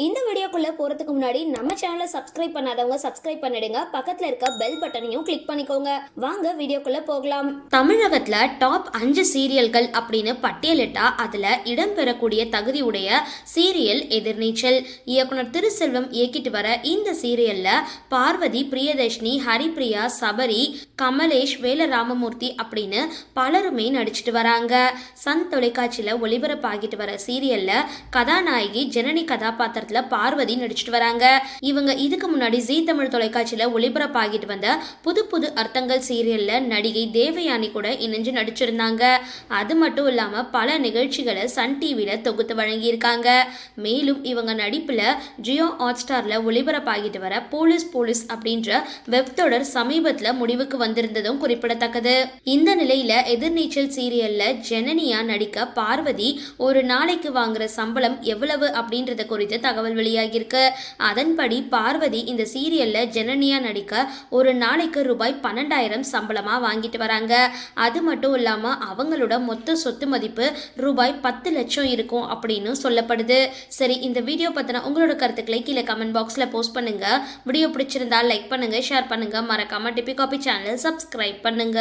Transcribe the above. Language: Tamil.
இந்த வீடியோக்குள்ள போறதுக்கு முன்னாடி நம்ம சேனலை சப்ஸ்கிரைப் பண்ணாதவங்க சப்ஸ்கிரைப் பண்ணிடுங்க, பக்கத்துல இருக்க பெல் பட்டனையும் கிளிக் பண்ணிக்கோங்க. வாங்க வீடியோக்குள்ள போகலாம். தமிழகத்துல டாப் 5 சீரியல்கள் அப்படின்னு பட்டியலிட்டா அதுல இடம்பெறக்கூடிய தகுதி உடைய சீரியல் எதிர்நீச்சல். இயக்குனர் திருசெல்வம் இயக்கிட்டு வர இந்த சீரியல்ல பார்வதி, பிரியதர்ஷினி, ஹரிப்பிரியா, சபரி, கமலேஷ், வேல ராமமூர்த்தி அப்படின்னு பலருமே நடிச்சிட்டு வராங்க. சன் தொலைக்காட்சியில ஒளிபரப்பாகிட்டு வர சீரியல்ல கதாநாயகி ஜனனி கதாபாத்திரம் பார்வதி நடிச்சிட்டு வராங்க. இவங்க இதுக்கு முன்னாடி ஜீ தமிழ் தொலைக்காட்சியில ஒளிபரப்பாகிட்டு வந்த புது புது அர்த்தங்கள் சீரியல்ல நடிகை தேவயானி கூட இணைஞ்சு நடிச்சிருந்தாங்க. அது மட்டும் இல்லாம பல நிகழ்ச்சிகளை சன் டிவில தொகுத்து வழங்கியிருக்காங்க. மேலும் இவங்க நடிப்புல ஜியோ ஹாட்ஸ்டார்ல ஒளிபரப்பாகிட்டு வர போலீஸ் அப்படின்ற வெப் தொடர் சமீபத்துல முடிவுக்கு வந்திருந்ததும் குறிப்பிடத்தக்கது. இந்த நிலையில எதிர்நீச்சல் சீரியல்ல ஜனனியா நடிக்க பார்வதி ஒரு நாளைக்கு வாங்குற சம்பளம் எவ்வளவு அப்படின்றத குறித்து தகவல் வெளியாகியிருக்கு. அதன்படி பார்வதி இந்த சீரியல்ல ஜனனியா நடிக்க ஒரு நாளைக்கு ரூபாய் 12,000 சம்பளமா வாங்கிட்டு வராங்க. அது மட்டும் இல்லாம அவங்களோட மொத்த சொத்து மதிப்பு ரூபாய் 10 லட்சம் இருக்கும் அப்படின்னு சொல்லப்படுது. சரி, இந்த வீடியோ பத்தின உங்களோட கருத்துக்களை கீழே கமெண்ட் பாக்ஸ்ல போஸ்ட் பண்ணுங்க. வீடியோ பிடிச்சிருந்தா லைக் பண்ணுங்க, ஷேர் பண்ணுங்க, மறக்காம டிபி காபி சேனல் சப்ஸ்கிரைப் பண்ணுங்க.